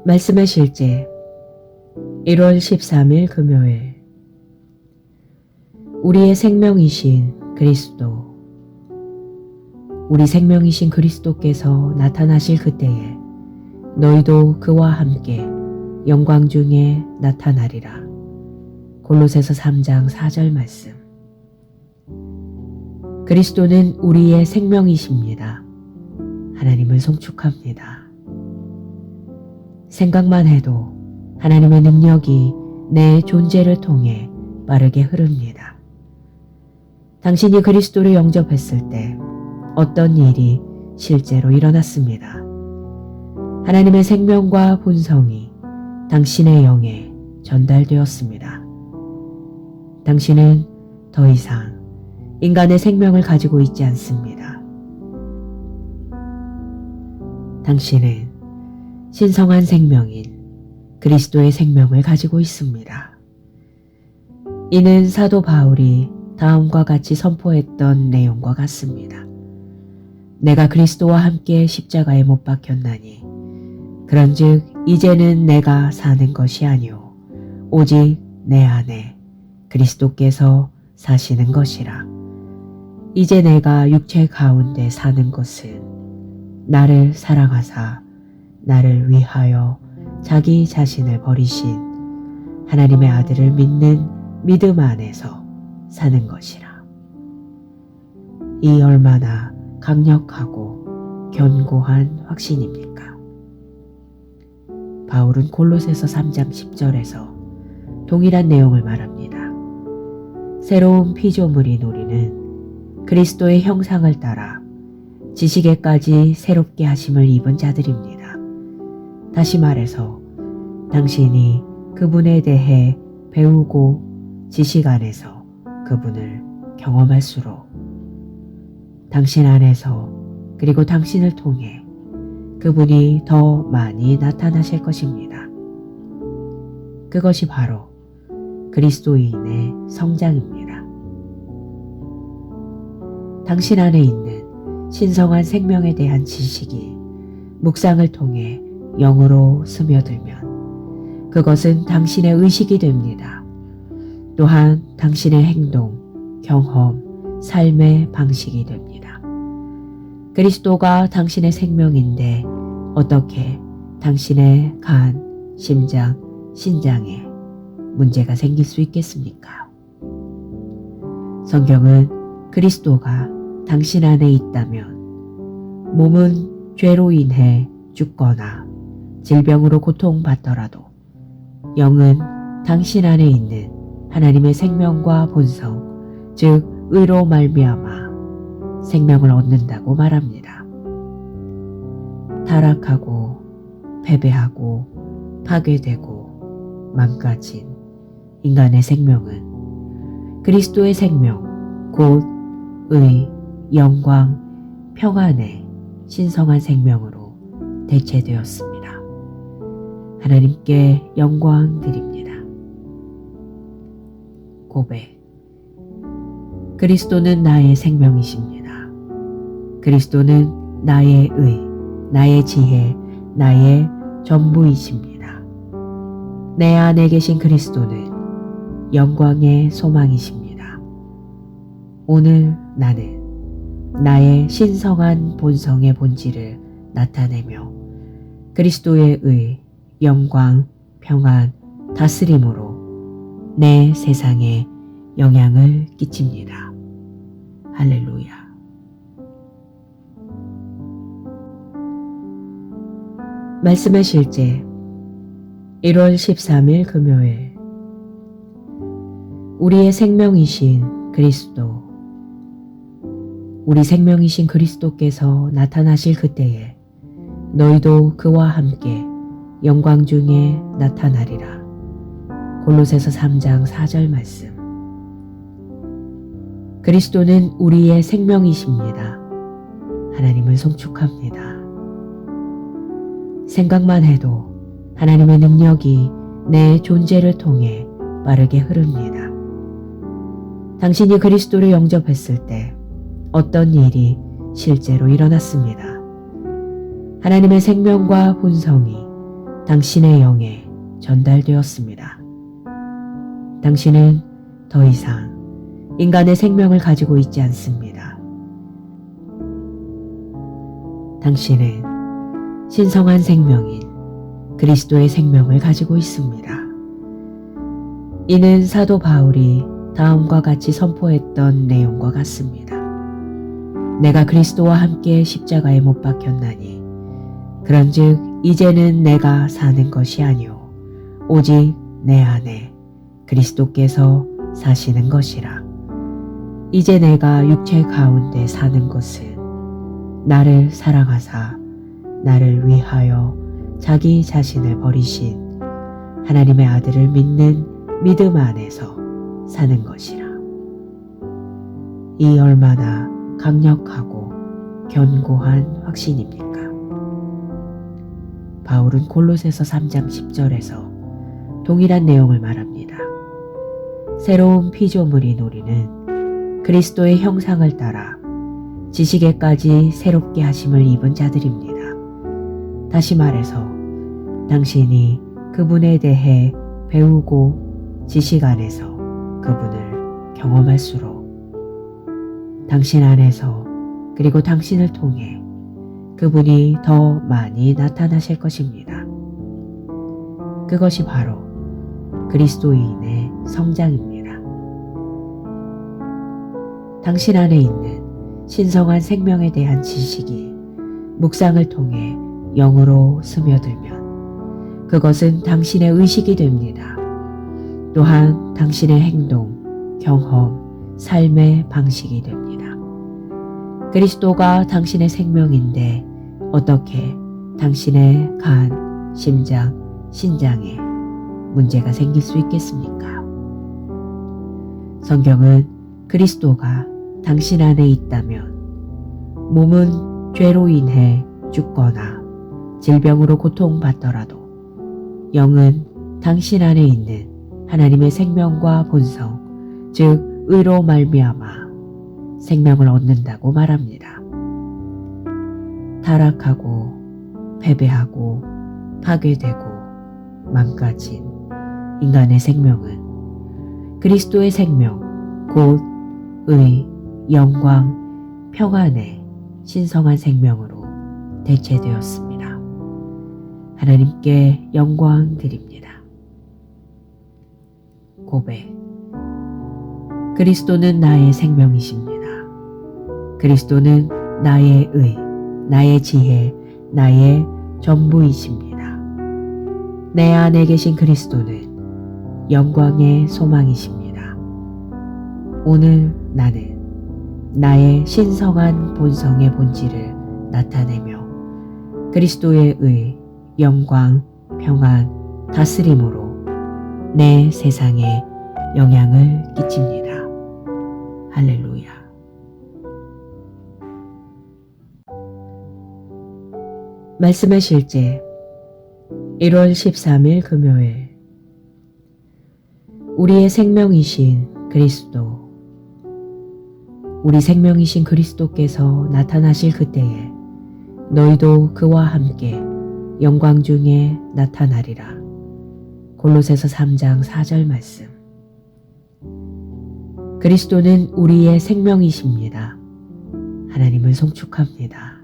말씀의 실제 1월 13일 금요일. 우리의 생명이신 그리스도, 우리 생명이신 그리스도께서 나타나실 그때에 너희도 그와 함께 영광 중에 나타나리라. 골로새서 3장 4절 말씀. 그리스도는 우리의 생명이십니다. 하나님을 송축합니다. 생각만 해도 하나님의 능력이 내 존재를 통해 빠르게 흐릅니다. 당신이 그리스도를 영접했을 때 어떤 일이 실제로 일어났습니다. 하나님의 생명과 본성이 당신의 영에 전달되었습니다. 당신은 더 이상 인간의 생명을 가지고 있지 않습니다. 당신은 신성한 생명인 그리스도의 생명을 가지고 있습니다. 이는 사도 바울이 다음과 같이 선포했던 내용과 같습니다. 내가 그리스도와 함께 십자가에 못 박혔나니 그런즉 이제는 내가 사는 것이 아니오 오직 내 안에 그리스도께서 사시는 것이라. 이제 내가 육체 가운데 사는 것은 나를 사랑하사 나를 위하여 자기 자신을 버리신 하나님의 아들을 믿는 믿음 안에서 사는 것이라. 이 얼마나 강력하고 견고한 확신입니까? 바울은 골로새서 3장 10절에서 동일한 내용을 말합니다. 새로운 피조물인 우리는 그리스도의 형상을 따라 지식에까지 새롭게 하심을 입은 자들입니다. 다시 말해서 당신이 그분에 대해 배우고 지식 안에서 그분을 경험할수록 당신 안에서 그리고 당신을 통해 그분이 더 많이 나타나실 것입니다. 그것이 바로 그리스도인의 성장입니다. 당신 안에 있는 신성한 생명에 대한 지식이 묵상을 통해 영으로 스며들면 그것은 당신의 의식이 됩니다. 또한 당신의 행동, 경험, 삶의 방식이 됩니다. 그리스도가 당신의 생명인데 어떻게 당신의 간, 심장, 신장에 문제가 생길 수 있겠습니까? 성경은 그리스도가 당신 안에 있다면 몸은 죄로 인해 죽거나 질병으로 고통받더라도 영은 당신 안에 있는 하나님의 생명과 본성, 즉 의로 말미암아 생명을 얻는다고 말합니다. 타락하고 패배하고 파괴되고 망가진 인간의 생명은 그리스도의 생명, 곧 의, 영광, 평안의 신성한 생명으로 대체되었습니다. 하나님께 영광 드립니다. 고백. 그리스도는 나의 생명이십니다. 그리스도는 나의 의, 나의 지혜, 나의 전부이십니다. 내 안에 계신 그리스도는 영광의 소망이십니다. 오늘 나는 나의 신성한 본성의 본질을 나타내며 그리스도의 의, 영광, 평안, 다스림으로 내 세상에 영향을 끼칩니다. 할렐루야. 말씀의 실제 1월 13일 금요일. 우리의 생명이신 그리스도, 우리 생명이신 그리스도께서 나타나실 그때에 너희도 그와 함께 영광 중에 나타나리라. 골로새서 3장 4절 말씀. 그리스도는 우리의 생명이십니다. 하나님을 송축합니다. 생각만 해도 하나님의 능력이 내 존재를 통해 빠르게 흐릅니다. 당신이 그리스도를 영접했을 때 어떤 일이 실제로 일어났습니다. 하나님의 생명과 본성이 당신의 영에 전달되었습니다. 당신은 더 이상 인간의 생명을 가지고 있지 않습니다. 당신은 신성한 생명인 그리스도의 생명을 가지고 있습니다. 이는 사도 바울이 다음과 같이 선포했던 내용과 같습니다. 내가 그리스도와 함께 십자가에 못 박혔나니 그런즉 이제는 내가 사는 것이 아니오 오직 내 안에 그리스도께서 사시는 것이라. 이제 내가 육체 가운데 사는 것은 나를 사랑하사 나를 위하여 자기 자신을 버리신 하나님의 아들을 믿는 믿음 안에서 사는 것이라. 이 얼마나 강력하고 견고한 확신입니까? 바울은 골로새서 3장 10절에서 동일한 내용을 말합니다. 새로운 피조물인 우리는 그리스도의 형상을 따라 지식에까지 새롭게 하심을 입은 자들입니다. 다시 말해서 당신이 그분에 대해 배우고 지식 안에서 그분을 경험할수록 당신 안에서 그리고 당신을 통해 그분이 더 많이 나타나실 것입니다. 그것이 바로 그리스도인의 성장입니다. 당신 안에 있는 신성한 생명에 대한 지식이 묵상을 통해 영으로 스며들면 그것은 당신의 의식이 됩니다. 또한 당신의 행동, 경험, 삶의 방식이 됩니다. 그리스도가 당신의 생명인데 어떻게 당신의 간, 심장, 신장에 문제가 생길 수 있겠습니까? 성경은 그리스도가 당신 안에 있다면 몸은 죄로 인해 죽거나 질병으로 고통받더라도 영은 당신 안에 있는 하나님의 생명과 본성, 즉 의로 말미암아 생명을 얻는다고 말합니다. 타락하고 패배하고 파괴되고 망가진 인간의 생명은 그리스도의 생명, 곧 의, 영광, 평안의 신성한 생명으로 대체되었습니다. 하나님께 영광 드립니다. 고백. 그리스도는 나의 생명이십니다. 그리스도는 나의 의, 나의 지혜, 나의 전부이십니다. 내 안에 계신 그리스도는 영광의 소망이십니다. 오늘 나는 나의 신성한 본성의 본질을 나타내며 그리스도의 의, 영광, 평안, 다스림으로 내 세상에 영향을 끼칩니다. 할렐루야. 말씀의 실제 1월 13일 금요일. 우리의 생명이신 그리스도, 우리 생명이신 그리스도께서 나타나실 그때에 너희도 그와 함께 영광 중에 나타나리라. 골로새서 3장 4절 말씀. 그리스도는 우리의 생명이십니다. 하나님을 송축합니다.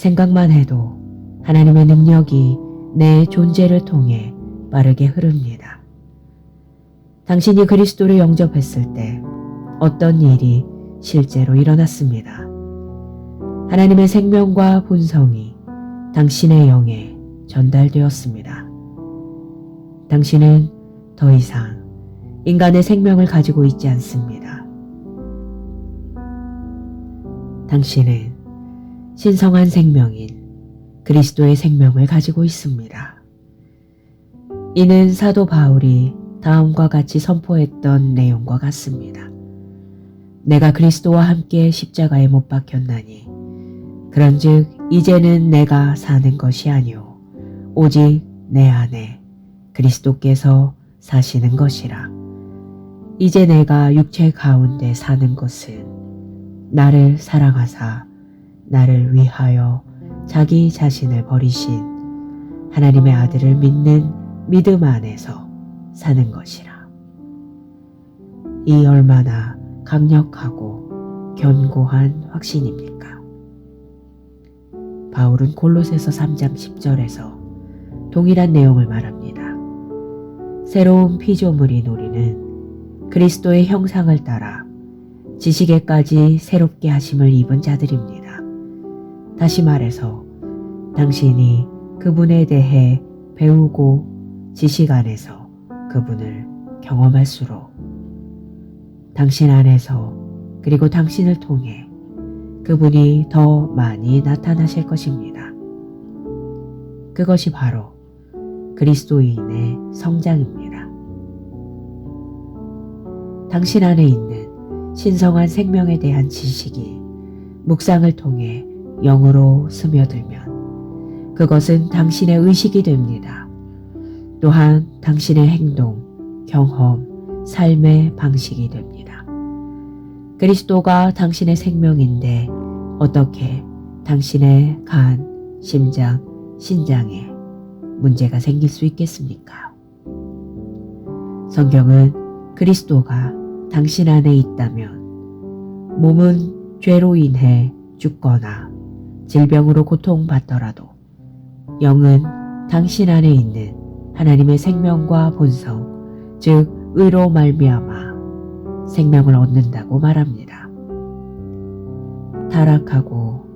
생각만 해도 하나님의 능력이 내 존재를 통해 빠르게 흐릅니다. 당신이 그리스도를 영접했을 때 어떤 일이 실제로 일어났습니다. 하나님의 생명과 본성이 당신의 영에 전달되었습니다. 당신은 더 이상 인간의 생명을 가지고 있지 않습니다. 당신은 신성한 생명인 그리스도의 생명을 가지고 있습니다. 이는 사도 바울이 다음과 같이 선포했던 내용과 같습니다. 내가 그리스도와 함께 십자가에 못 박혔나니 그런즉 이제는 내가 사는 것이 아니오 오직 내 안에 그리스도께서 사시는 것이라. 이제 내가 육체 가운데 사는 것은 나를 사랑하사 나를 위하여 자기 자신을 버리신 하나님의 아들을 믿는 믿음 안에서 사는 것이라. 이 얼마나 강력하고 견고한 확신입니까? 바울은 골로새서 3장 10절에서 동일한 내용을 말합니다. 새로운 피조물인 우리는 그리스도의 형상을 따라 지식에까지 새롭게 하심을 입은 자들입니다. 다시 말해서 당신이 그분에 대해 배우고 지식 안에서 그분을 경험할수록 당신 안에서 그리고 당신을 통해 그분이 더 많이 나타나실 것입니다. 그것이 바로 그리스도인의 성장입니다. 당신 안에 있는 신성한 생명에 대한 지식이 묵상을 통해 영으로 스며들면 그것은 당신의 의식이 됩니다. 또한 당신의 행동, 경험, 삶의 방식이 됩니다. 그리스도가 당신의 생명인데 어떻게 당신의 간, 심장, 신장에 문제가 생길 수 있겠습니까? 성경은 그리스도가 당신 안에 있다면 몸은 죄로 인해 죽거나 질병으로 고통받더라도 영은 당신 안에 있는 하나님의 생명과 본성, 즉 의로 말미암아 생명을 얻는다고 말합니다. 타락하고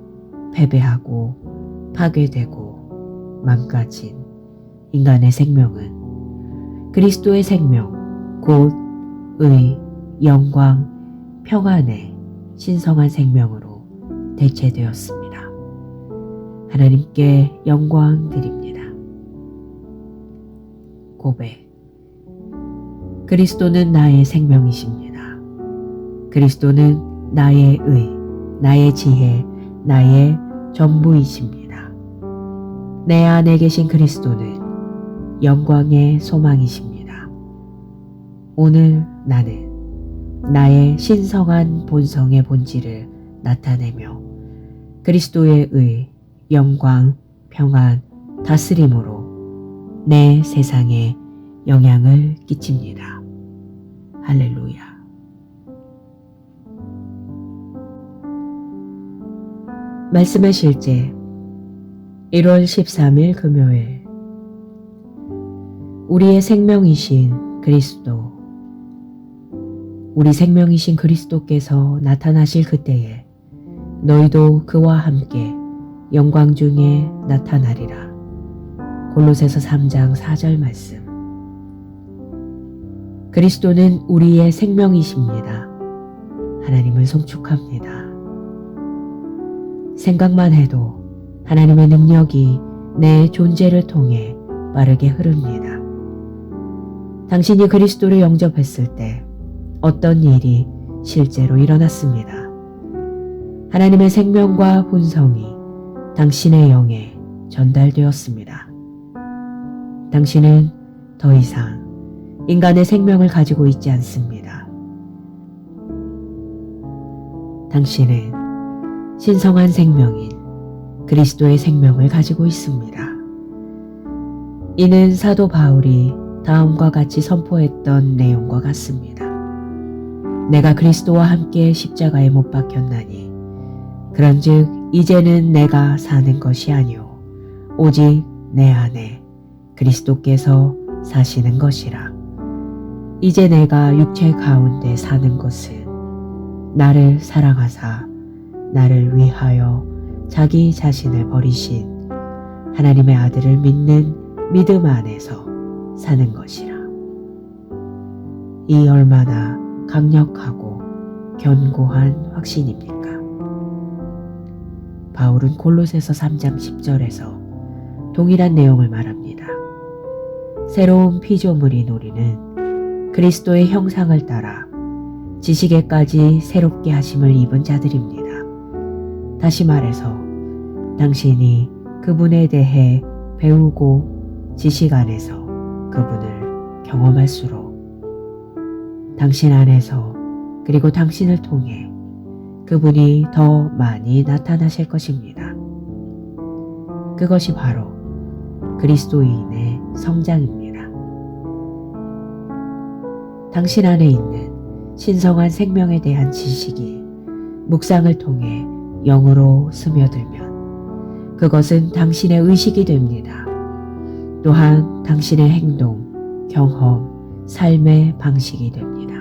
패배하고 파괴되고 망가진 인간의 생명은 그리스도의 생명, 곧 의, 영광, 평안의 신성한 생명으로 대체되었습니다. 하나님께 영광 드립니다. 고백. 그리스도는 나의 생명이십니다. 그리스도는 나의 의, 나의 지혜, 나의 전부이십니다. 내 안에 계신 그리스도는 영광의 소망이십니다. 오늘 나는 나의 신성한 본성의 본질을 나타내며 그리스도의 의, 영광, 평안, 다스림으로 내 세상에 영향을 끼칩니다. 할렐루야. 말씀의 실제 1월 13일 금요일. 우리의 생명이신 그리스도, 우리 생명이신 그리스도께서 나타나실 그때에 너희도 그와 함께 영광 중에 나타나리라. 골로새서 3장 4절 말씀. 그리스도는 우리의 생명이십니다. 하나님을 송축합니다. 생각만 해도 하나님의 능력이 내 존재를 통해 빠르게 흐릅니다. 당신이 그리스도를 영접했을 때 어떤 일이 실제로 일어났습니다. 하나님의 생명과 본성이 당신의 영에 전달되었습니다. 당신은 더 이상 인간의 생명을 가지고 있지 않습니다. 당신은 신성한 생명인 그리스도의 생명을 가지고 있습니다. 이는 사도 바울이 다음과 같이 선포했던 내용과 같습니다. 내가 그리스도와 함께 십자가에 못 박혔나니 그런즉 이제는 내가 사는 것이 아니오 오직 내 안에 그리스도께서 사시는 것이라. 이제 내가 육체 가운데 사는 것은 나를 사랑하사 나를 위하여 자기 자신을 버리신 하나님의 아들을 믿는 믿음 안에서 사는 것이라. 이 얼마나 강력하고 견고한 확신입니까? 바울은 골로새서 3장 10절에서 동일한 내용을 말합니다. 새로운 피조물인 우리는 그리스도의 형상을 따라 지식에까지 새롭게 하심을 입은 자들입니다. 다시 말해서 당신이 그분에 대해 배우고 지식 안에서 그분을 경험할수록 당신 안에서 그리고 당신을 통해 그분이 더 많이 나타나실 것입니다. 그것이 바로 그리스도인의 성장입니다. 당신 안에 있는 신성한 생명에 대한 지식이 묵상을 통해 영으로 스며들면 그것은 당신의 의식이 됩니다. 또한 당신의 행동, 경험, 삶의 방식이 됩니다.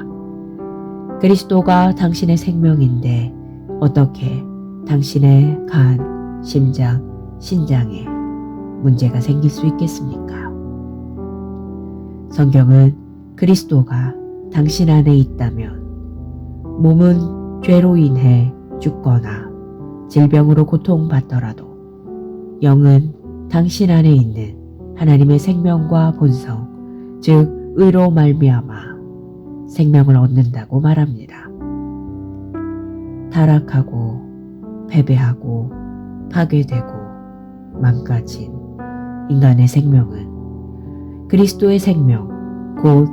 그리스도가 당신의 생명인데 어떻게 당신의 간, 심장, 신장에 문제가 생길 수 있겠습니까? 성경은 그리스도가 당신 안에 있다면 몸은 죄로 인해 죽거나 질병으로 고통받더라도 영은 당신 안에 있는 하나님의 생명과 본성, 즉 의로 말미암아 생명을 얻는다고 말합니다. 타락하고 패배하고 파괴되고 망가진 인간의 생명은 그리스도의 생명, 곧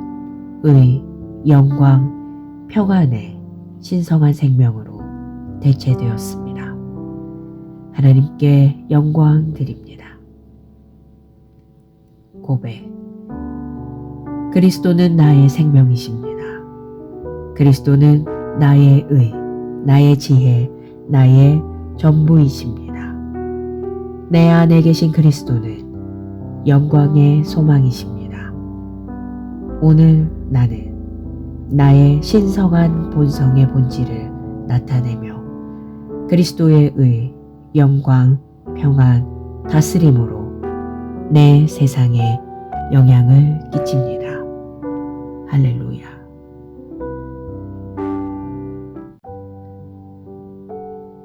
의, 영광, 평안의 신성한 생명으로 대체되었습니다. 하나님께 영광 드립니다. 고백. 그리스도는 나의 생명이십니다. 그리스도는 나의 의, 나의 지혜, 나의 전부이십니다. 내 안에 계신 그리스도는 영광의 소망이십니다. 오늘 나는 나의 신성한 본성의 본질을 나타내며 그리스도의 의, 영광, 평안, 다스림으로 내 세상에 영향을 끼칩니다. 할렐루야.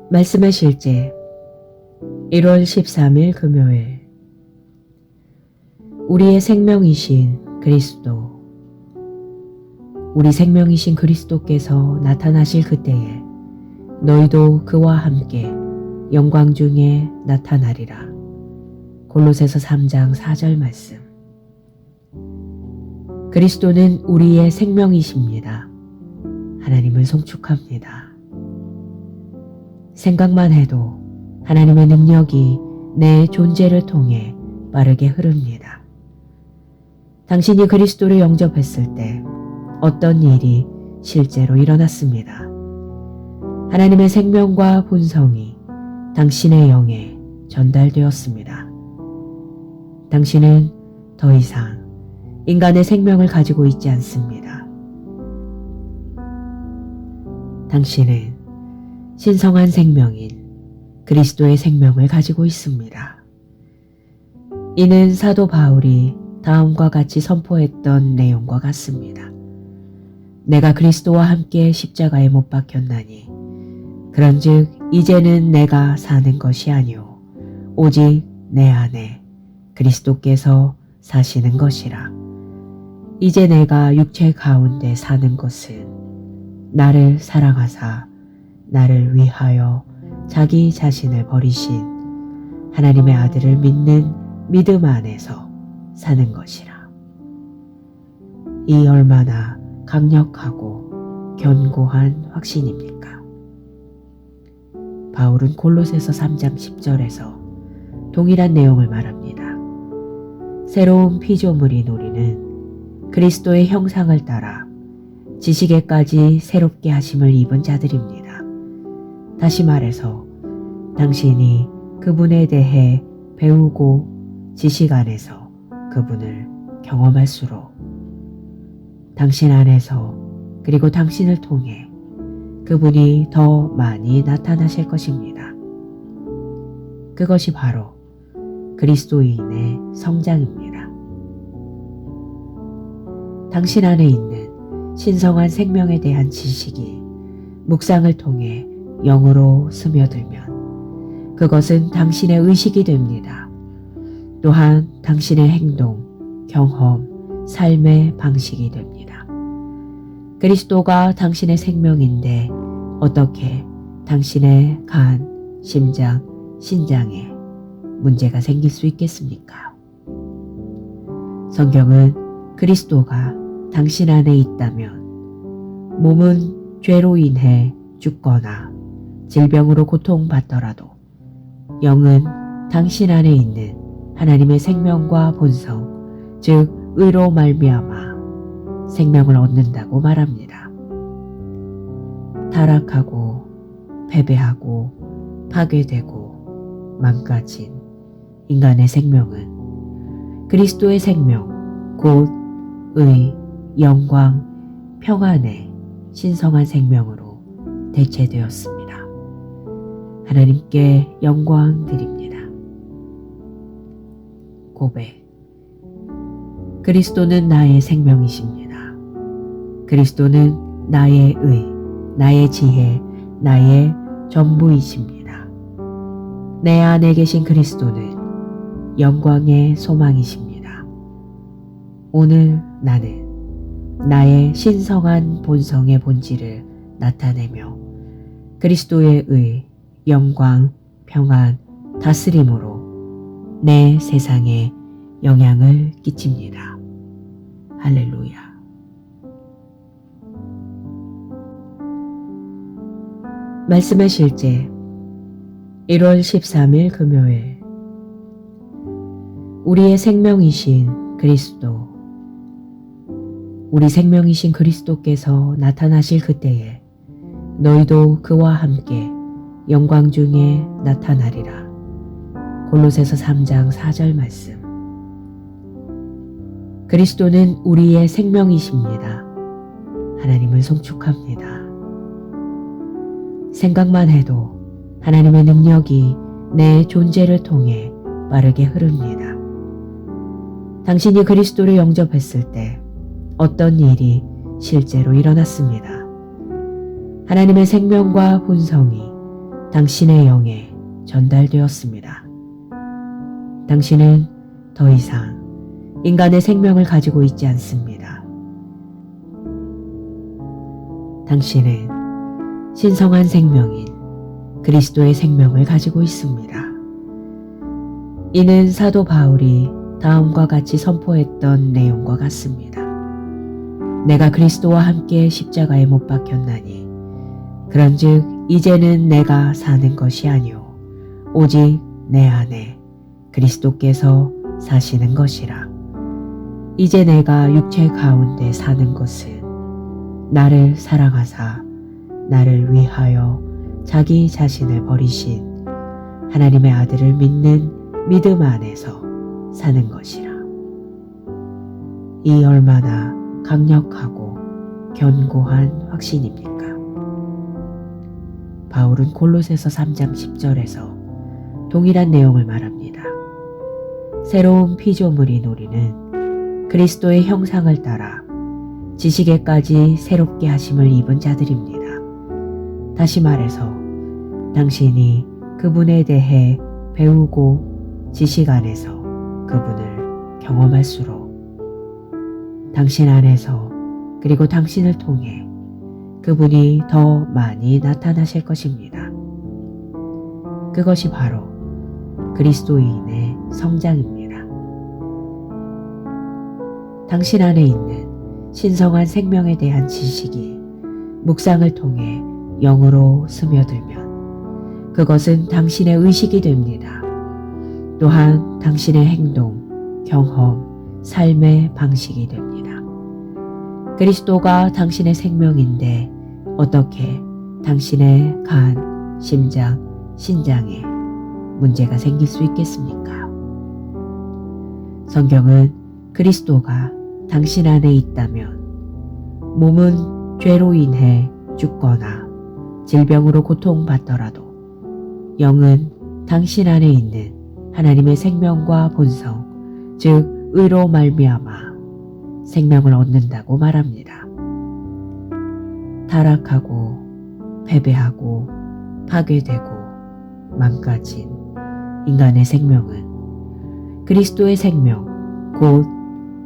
말씀의 실제 1월 13일 금요일. 우리의 생명이신 그리스도, 우리 생명이신 그리스도께서 나타나실 그때에 너희도 그와 함께 영광 중에 나타나리라. 골로새서 3장 4절 말씀. 그리스도는 우리의 생명이십니다. 하나님을 송축합니다. 생각만 해도 하나님의 능력이 내 존재를 통해 빠르게 흐릅니다. 당신이 그리스도를 영접했을 때 어떤 일이 실제로 일어났습니다. 하나님의 생명과 본성이 당신의 영에 전달되었습니다. 당신은 더 이상 인간의 생명을 가지고 있지 않습니다. 당신은 신성한 생명인 그리스도의 생명을 가지고 있습니다. 이는 사도 바울이 다음과 같이 선포했던 내용과 같습니다. 내가 그리스도와 함께 십자가에 못 박혔나니 그런즉 이제는 내가 사는 것이 아니오 오직 내 안에 그리스도께서 사시는 것이라. 이제 내가 육체 가운데 사는 것은 나를 사랑하사 나를 위하여 자기 자신을 버리신 하나님의 아들을 믿는 믿음 안에서 사는 것이라. 이 얼마나 강력하고 견고한 확신입니까? 바울은 골로새서 3장 10절에서 동일한 내용을 말합니다. 새로운 피조물인 우리는 그리스도의 형상을 따라 지식에까지 새롭게 하심을 입은 자들입니다. 다시 말해서 당신이 그분에 대해 배우고 지식 안에서 그분을 경험할수록 당신 안에서 그리고 당신을 통해 그분이 더 많이 나타나실 것입니다. 그것이 바로 그리스도인의 성장입니다. 당신 안에 있는 신성한 생명에 대한 지식이 묵상을 통해 영으로 스며들면 그것은 당신의 의식이 됩니다. 또한 당신의 행동, 경험, 삶의 방식이 됩니다. 그리스도가 당신의 생명인데 어떻게 당신의 간, 심장, 신장에 문제가 생길 수 있겠습니까? 성경은 그리스도가 당신 안에 있다면 몸은 죄로 인해 죽거나 질병으로 고통받더라도 영은 당신 안에 있는 하나님의 생명과 본성, 즉 의로 말미암아 생명을 얻는다고 말합니다. 타락하고 패배하고 파괴되고 망가진 인간의 생명은 그리스도의 생명, 곧 의, 영광, 평안의 신성한 생명으로 대체되었습니다. 하나님께 영광 드립니다. 고백. 그리스도는 나의 생명이십니다. 그리스도는 나의 의, 나의 지혜, 나의 전부이십니다. 내 안에 계신 그리스도는 영광의 소망이십니다. 오늘 나는 나의 신성한 본성의 본질을 나타내며 그리스도의 의, 영광, 평안, 다스림으로 내 세상에 영향을 끼칩니다. 할렐루야. 말씀의 실제 1월 13일 금요일. 우리의 생명이신 그리스도, 우리 생명이신 그리스도께서 나타나실 그때에 너희도 그와 함께 영광 중에 나타나리라. 골로새서 3장 4절 말씀. 그리스도는 우리의 생명이십니다. 하나님을 송축합니다. 생각만 해도 하나님의 능력이 내 존재를 통해 빠르게 흐릅니다. 당신이 그리스도를 영접했을 때 어떤 일이 실제로 일어났습니다. 하나님의 생명과 본성이 당신의 영에 전달되었습니다. 당신은 더 이상 인간의 생명을 가지고 있지 않습니다. 당신은 신성한 생명인 그리스도의 생명을 가지고 있습니다. 이는 사도 바울이 다음과 같이 선포했던 내용과 같습니다. 내가 그리스도와 함께 십자가에 못 박혔나니 그런즉 이제는 내가 사는 것이 아니오 오직 내 안에 그리스도께서 사시는 것이라. 이제 내가 육체 가운데 사는 것은 나를 사랑하사 나를 위하여 자기 자신을 버리신 하나님의 아들을 믿는 믿음 안에서 사는 것이라. 이 얼마나 강력하고 견고한 확신입니까? 바울은 골로새서 3장 10절에서 동일한 내용을 말합니다. 새로운 피조물인 우리는 그리스도의 형상을 따라 지식에까지 새롭게 하심을 입은 자들입니다. 다시 말해서 당신이 그분에 대해 배우고 지식 안에서 그분을 경험할수록 당신 안에서 그리고 당신을 통해 그분이 더 많이 나타나실 것입니다. 그것이 바로 그리스도인의 성장입니다. 당신 안에 있는 신성한 생명에 대한 지식이 묵상을 통해 영으로 스며들면 그것은 당신의 의식이 됩니다. 또한 당신의 행동, 경험, 삶의 방식이 됩니다. 그리스도가 당신의 생명인데 어떻게 당신의 간, 심장, 신장에 문제가 생길 수 있겠습니까? 성경은 그리스도가 당신 안에 있다면 몸은 죄로 인해 죽거나 질병으로 고통받더라도 영은 당신 안에 있는 하나님의 생명과 본성, 즉 의로 말미암아 생명을 얻는다고 말합니다. 타락하고 패배하고 파괴되고 망가진 인간의 생명은 그리스도의 생명, 곧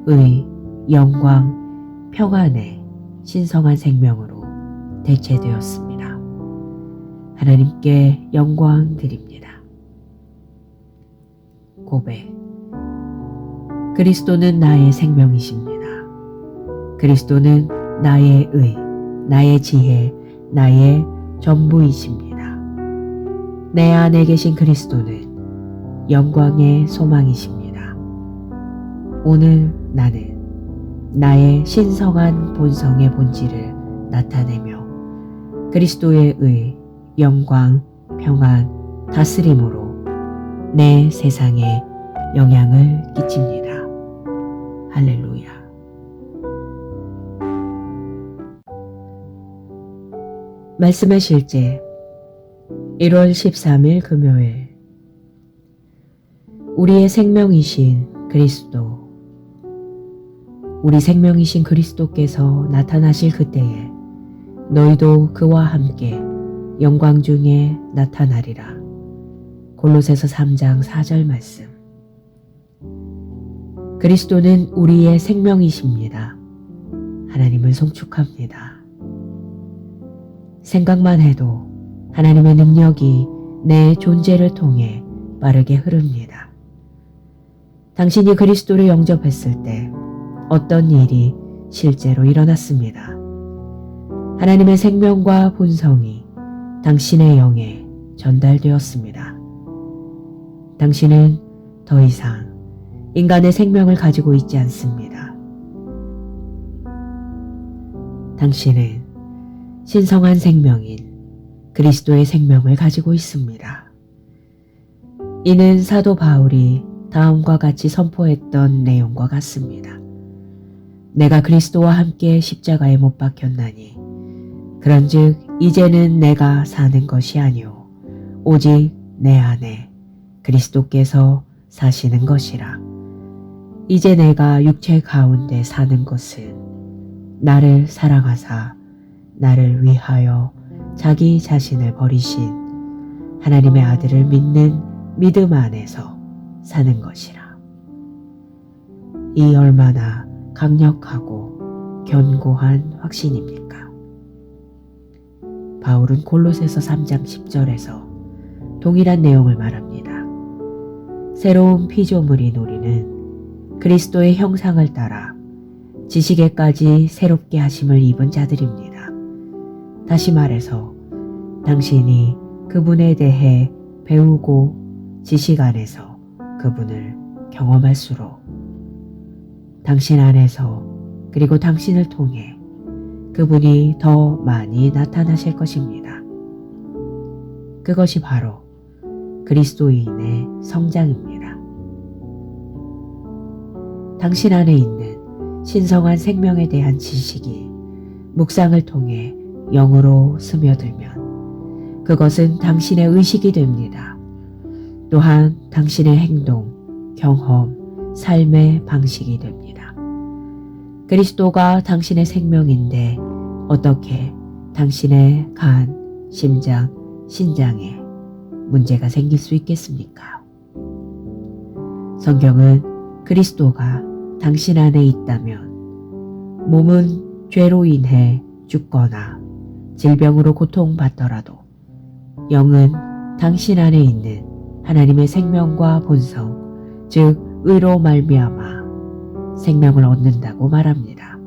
의, 영광, 평안의 신성한 생명으로 대체되었습니다. 하나님께 영광 드립니다. 고백. 그리스도는 나의 생명이십니다. 그리스도는 나의 의, 나의 지혜, 나의 전부이십니다. 내 안에 계신 그리스도는 영광의 소망이십니다. 오늘 나는 나의 신성한 본성의 본질을 나타내며 그리스도의 의, 영광, 평안, 다스림으로 내 세상에 영향을 끼칩니다. 할렐루야. 말씀의 실제 1월 13일 금요일. 우리의 생명이신 그리스도, 우리 생명이신 그리스도께서 나타나실 그때에 너희도 그와 함께 영광 중에 나타나리라. 골로새서 3장 4절 말씀. 그리스도는 우리의 생명이십니다. 하나님을 송축합니다. 생각만 해도 하나님의 능력이 내 존재를 통해 빠르게 흐릅니다. 당신이 그리스도를 영접했을 때 어떤 일이 실제로 일어났습니다. 하나님의 생명과 본성이 당신의 영에 전달되었습니다. 당신은 더 이상 인간의 생명을 가지고 있지 않습니다. 당신은 신성한 생명인 그리스도의 생명을 가지고 있습니다. 이는 사도 바울이 다음과 같이 선포했던 내용과 같습니다. 내가 그리스도와 함께 십자가에 못 박혔나니 그런즉 이제는 내가 사는 것이 아니오 오직 내 안에 그리스도께서 사시는 것이라. 이제 내가 육체 가운데 사는 것은 나를 사랑하사 나를 위하여 자기 자신을 버리신 하나님의 아들을 믿는 믿음 안에서 사는 것이라. 이 얼마나 강력하고 견고한 확신입니까? 바울은 골로새서 3장 10절에서 동일한 내용을 말합니다. 새로운 피조물인 우리는 그리스도의 형상을 따라 지식에까지 새롭게 하심을 입은 자들입니다. 다시 말해서 당신이 그분에 대해 배우고 지식 안에서 그분을 경험할수록 당신 안에서 그리고 당신을 통해 그분이 더 많이 나타나실 것입니다. 그것이 바로 그리스도인의 성장입니다. 당신 안에 있는 신성한 생명에 대한 지식이 묵상을 통해 영으로 스며들면 그것은 당신의 의식이 됩니다. 또한 당신의 행동, 경험, 삶의 방식이 됩니다. 그리스도가 당신의 생명인데 어떻게 당신의 간, 심장, 신장에 문제가 생길 수 있겠습니까? 성경은 그리스도가 당신 안에 있다면 몸은 죄로 인해 죽거나 질병으로 고통받더라도 영은 당신 안에 있는 하나님의 생명과 본성, 즉 의로 말미암아 생명을 얻는다고 말합니다.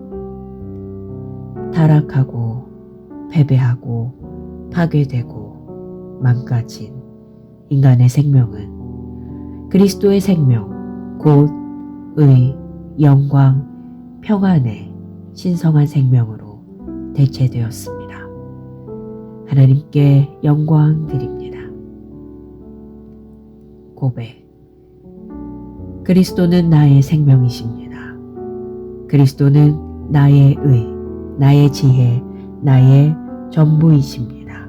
타락하고 패배하고 파괴되고 망가진 인간의 생명은 그리스도의 생명, 곧 의, 영광, 평안의 신성한 생명으로 대체되었습니다. 하나님께 영광 드립니다. 고백. 그리스도는 나의 생명이십니다. 그리스도는 나의 의, 나의 지혜, 나의 전부이십니다.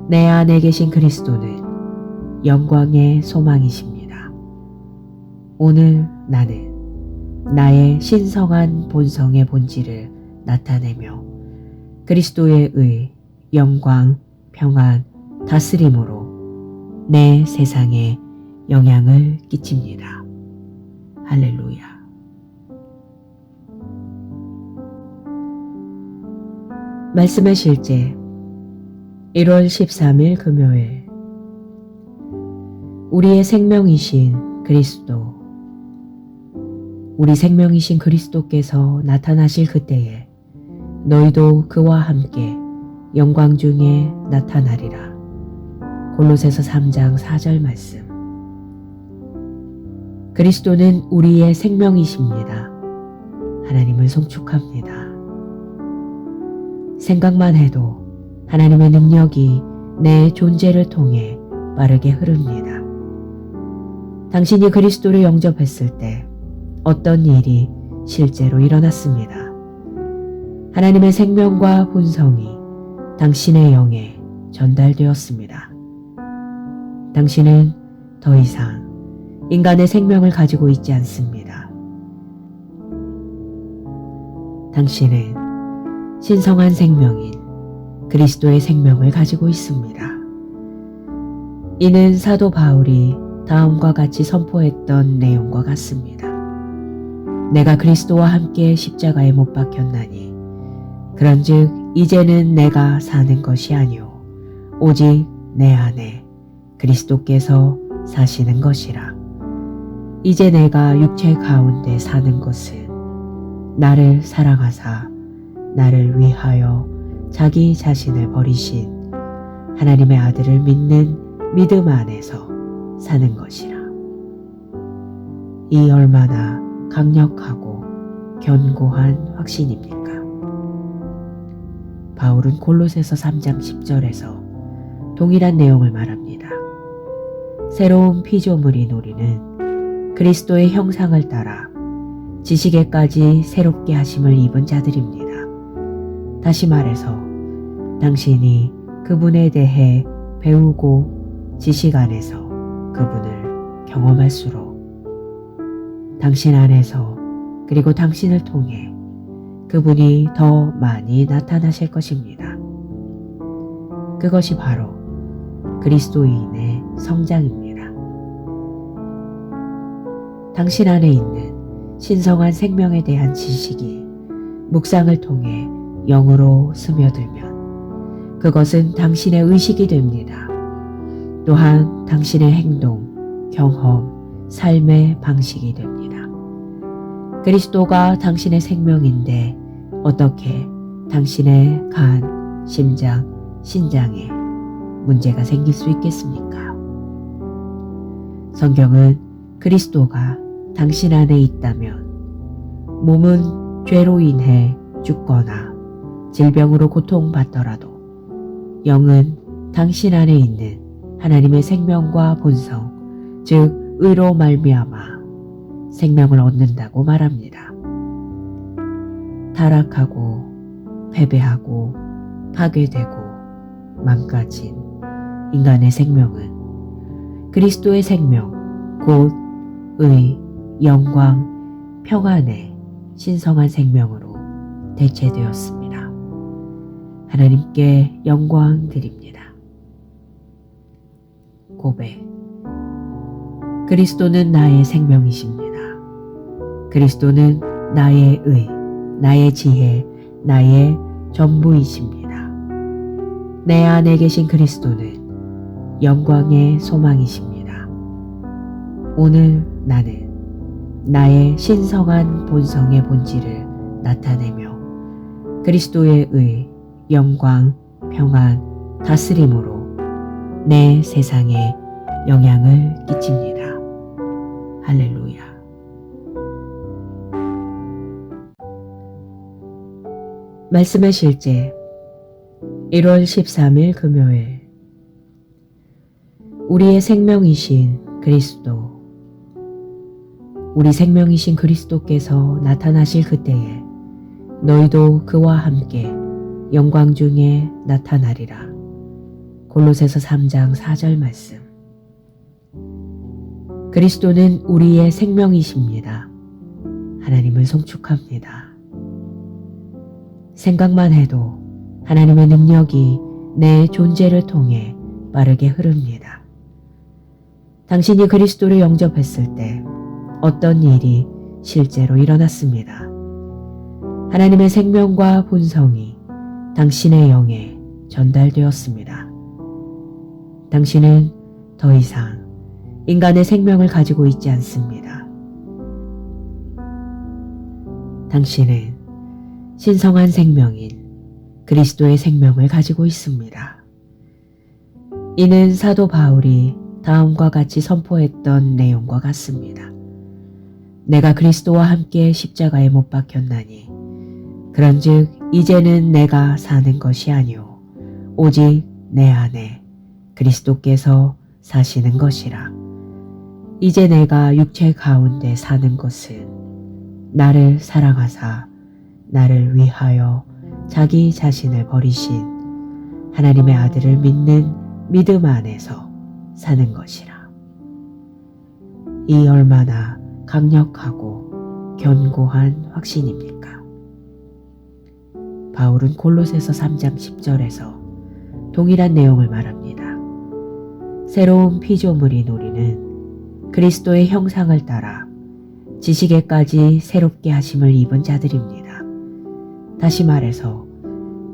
내 안에 계신 그리스도는 영광의 소망이십니다. 오늘 나는 나의 신성한 본성의 본질을 나타내며 그리스도의 의, 영광, 평안, 다스림으로 내 세상에 영향을 끼칩니다. 할렐루야. 말씀의 실제 1월 13일 금요일. 우리의 생명이신 그리스도, 우리 생명이신 그리스도께서 나타나실 그때에 너희도 그와 함께 영광 중에 나타나리라. 골로새서 3장 4절 말씀. 그리스도는 우리의 생명이십니다. 하나님을 송축합니다. 생각만 해도 하나님의 능력이 내 존재를 통해 빠르게 흐릅니다. 당신이 그리스도를 영접했을 때 어떤 일이 실제로 일어났습니다. 하나님의 생명과 본성이 당신의 영에 전달되었습니다. 당신은 더 이상 인간의 생명을 가지고 있지 않습니다. 당신은 신성한 생명인 그리스도의 생명을 가지고 있습니다. 이는 사도 바울이 다음과 같이 선포했던 내용과 같습니다. 내가 그리스도와 함께 십자가에 못 박혔나니 그런즉 이제는 내가 사는 것이 아니오 오직 내 안에 그리스도께서 사시는 것이라. 이제 내가 육체 가운데 사는 것은 나를 사랑하사 나를 위하여 자기 자신을 버리신 하나님의 아들을 믿는 믿음 안에서 사는 것이라. 이 얼마나 강력하고 견고한 확신입니까? 바울은 골로새서 3장 10절에서 동일한 내용을 말합니다. 새로운 피조물인 우리는 그리스도의 형상을 따라 지식에까지 새롭게 하심을 입은 자들입니다. 다시 말해서 당신이 그분에 대해 배우고 지식 안에서 그분을 경험할수록 당신 안에서 그리고 당신을 통해 그분이 더 많이 나타나실 것입니다. 그것이 바로 그리스도인의 성장입니다. 당신 안에 있는 신성한 생명에 대한 지식이 묵상을 통해 영으로 스며들면 그것은 당신의 의식이 됩니다. 또한 당신의 행동, 경험, 삶의 방식이 됩니다. 그리스도가 당신의 생명인데 어떻게 당신의 간, 심장, 신장에 문제가 생길 수 있겠습니까? 성경은 그리스도가 당신 안에 있다면 몸은 죄로 인해 죽거나 질병으로 고통받더라도 영은 당신 안에 있는 하나님의 생명과 본성, 즉 의로 말미암아 생명을 얻는다고 말합니다. 타락하고 패배하고 파괴되고 망가진 인간의 생명은 그리스도의 생명, 곧 의, 영광, 평안의 신성한 생명으로 대체되었습니다. 하나님께 영광 드립니다. 고백. 그리스도는 나의 생명이십니다. 그리스도는 나의 의, 나의 지혜, 나의 전부이십니다. 내 안에 계신 그리스도는 영광의 소망이십니다. 오늘 나는 나의 신성한 본성의 본질을 나타내며 그리스도의 의, 영광, 평안, 다스림으로 내 세상에 영향을 끼칩니다. 할렐루야. 말씀의 실제 1월 13일 금요일. 우리의 생명이신 그리스도, 우리 생명이신 그리스도께서 나타나실 그때에 너희도 그와 함께 영광 중에 나타나리라. 골로새서 3장 4절 말씀. 그리스도는 우리의 생명이십니다. 하나님을 송축합니다. 생각만 해도 하나님의 능력이 내 존재를 통해 빠르게 흐릅니다. 당신이 그리스도를 영접했을 때 어떤 일이 실제로 일어났습니다. 하나님의 생명과 본성이 당신의 영에 전달되었습니다. 당신은 더 이상 인간의 생명을 가지고 있지 않습니다. 당신은 신성한 생명인 그리스도의 생명을 가지고 있습니다. 이는 사도 바울이 다음과 같이 선포했던 내용과 같습니다. 내가 그리스도와 함께 십자가에 못 박혔나니 그런즉 이제는 내가 사는 것이 아니오 오직 내 안에 그리스도께서 사시는 것이라. 이제 내가 육체 가운데 사는 것은 나를 사랑하사 나를 위하여 자기 자신을 버리신 하나님의 아들을 믿는 믿음 안에서 사는 것이라. 이 얼마나 강력하고 견고한 확신입니까? 바울은 골로새서 3장 10절에서 동일한 내용을 말합니다. 새로운 피조물인 우리는 그리스도의 형상을 따라 지식에까지 새롭게 하심을 입은 자들입니다. 다시 말해서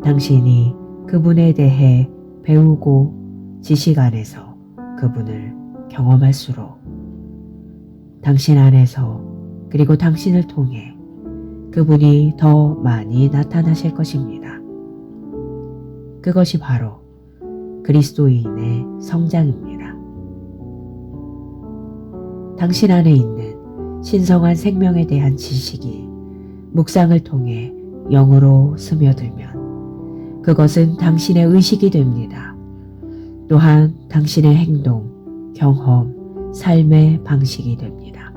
당신이 그분에 대해 배우고 지식 안에서 그분을 경험할수록 당신 안에서 그리고 당신을 통해 그분이 더 많이 나타나실 것입니다. 그것이 바로 그리스도인의 성장입니다. 당신 안에 있는 신성한 생명에 대한 지식이 묵상을 통해 영으로 스며들면 그것은 당신의 의식이 됩니다. 또한 당신의 행동, 경험, 삶의 방식이 됩니다.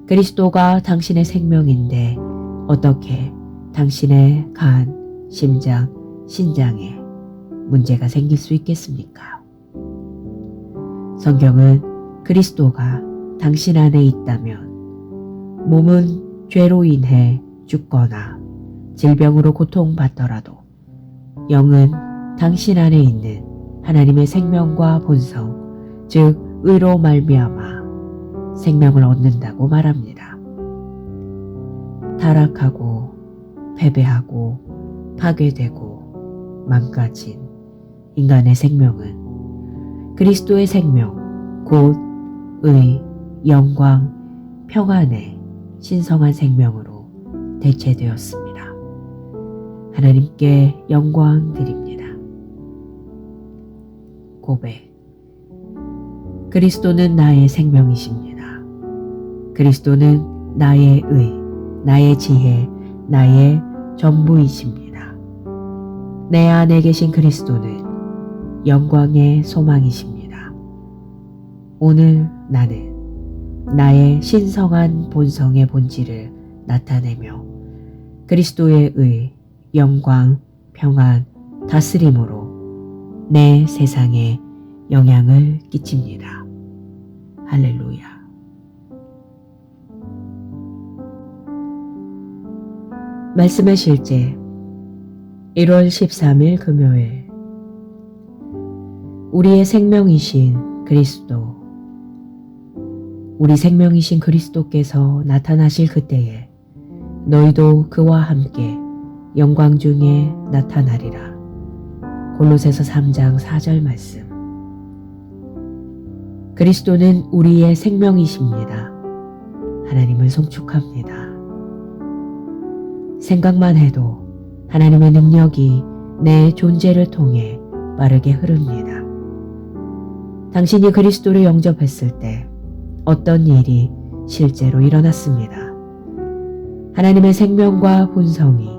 그리스도가 당신의 생명인데 어떻게 당신의 간, 심장, 신장에 문제가 생길 수 있겠습니까? 성경은 그리스도가 당신 안에 있다면 몸은 죄로 인해 죽거나 질병으로 고통받더라도 영은 당신 안에 있는 하나님의 생명과 본성, 즉 의로 말미암아 생명을 얻는다고 말합니다. 타락하고 패배하고 파괴되고 망가진 인간의 생명은 그리스도의 생명, 곧 의, 영광, 평안의 신성한 생명으로 대체되었습니다. 하나님께 영광 드립니다. 고백. 그리스도는 나의 생명이십니다. 그리스도는 나의 의, 나의 지혜, 나의 전부이십니다. 내 안에 계신 그리스도는 영광의 소망이십니다. 오늘 나는 나의 신성한 본성의 본질을 나타내며 그리스도의 의, 영광, 평안, 다스림으로 내 세상에 영향을 끼칩니다. 할렐루야. 말씀의 실제 1월 13일 금요일. 우리의 생명이신 그리스도, 우리 생명이신 그리스도께서 나타나실 그때에 너희도 그와 함께 영광 중에 나타나리라. 골로새서 3장 4절 말씀. 그리스도는 우리의 생명이십니다. 하나님을 송축합니다. 생각만 해도 하나님의 능력이 내 존재를 통해 빠르게 흐릅니다. 당신이 그리스도를 영접했을 때 어떤 일이 실제로 일어났습니다. 하나님의 생명과 본성이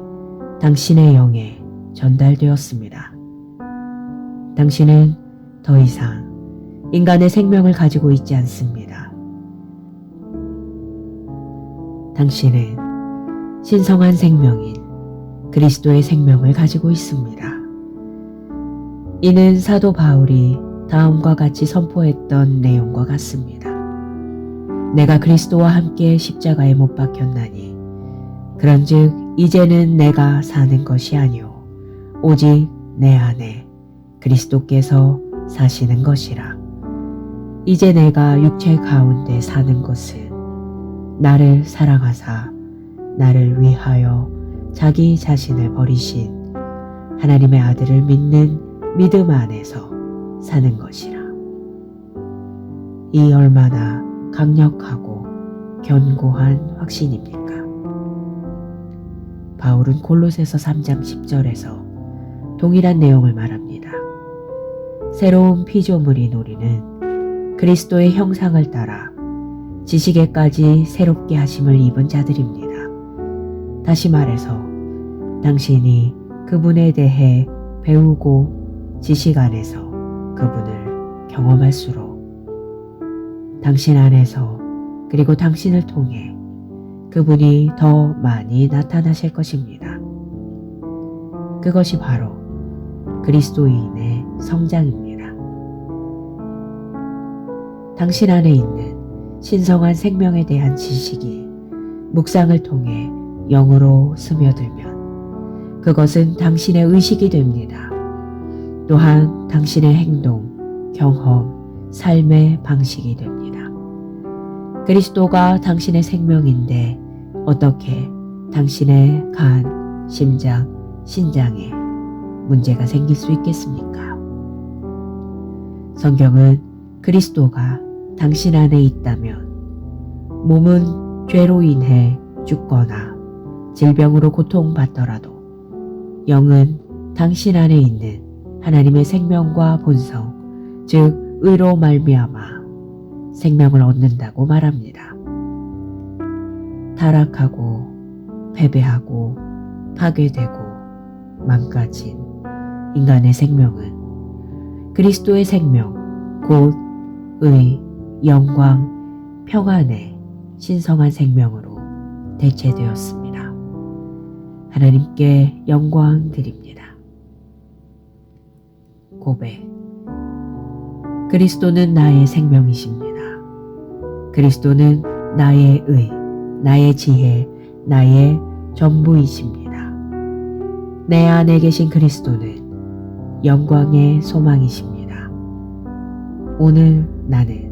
당신의 영에 전달되었습니다. 당신은 더 이상 인간의 생명을 가지고 있지 않습니다. 당신은 신성한 생명인 그리스도의 생명을 가지고 있습니다. 이는 사도 바울이 다음과 같이 선포했던 내용과 같습니다. 내가 그리스도와 함께 십자가에 못 박혔나니 그런즉 이제는 내가 사는 것이 아니오 오직 내 안에 그리스도께서 사시는 것이라. 이제 내가 육체 가운데 사는 것은 나를 사랑하사 나를 위하여 자기 자신을 버리신 하나님의 아들을 믿는 믿음 안에서 사는 것이라. 이 얼마나 강력하고 견고한 확신입니까? 바울은 골로새서 3장 10절에서 동일한 내용을 말합니다. 새로운 피조물인 우리는 그리스도의 형상을 따라 지식에까지 새롭게 하심을 입은 자들입니다. 다시 말해서 당신이 그분에 대해 배우고 지식 안에서 그분을 경험할수록 당신 안에서 그리고 당신을 통해 그분이 더 많이 나타나실 것입니다. 그것이 바로 그리스도인의 성장입니다. 당신 안에 있는 신성한 생명에 대한 지식이 묵상을 통해 영으로 스며들면 그것은 당신의 의식이 됩니다. 또한 당신의 행동, 경험, 삶의 방식이 됩니다. 그리스도가 당신의 생명인데 어떻게 당신의 간, 심장, 신장에 문제가 생길 수 있겠습니까? 성경은 그리스도가 당신 안에 있다면 몸은 죄로 인해 죽거나 질병으로 고통받더라도 영은 당신 안에 있는 하나님의 생명과 본성, 즉 의로 말미암아 생명을 얻는다고 말합니다. 타락하고 패배하고 파괴되고 망가진 인간의 생명은 그리스도의 생명, 곧 의, 영광, 평안의 신성한 생명으로 대체되었습니다. 하나님께 영광 드립니다. 고백. 그리스도는 나의 생명이십니다. 그리스도는 나의 의, 나의 지혜, 나의 전부이십니다. 내 안에 계신 그리스도는 영광의 소망이십니다. 오늘 나는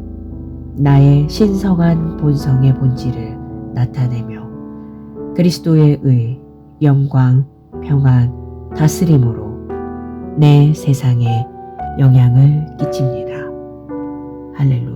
나의 신성한 본성의 본질을 나타내며 그리스도의 의, 영광, 평안, 다스림으로 내 세상에 영향을 끼칩니다. 할렐루야.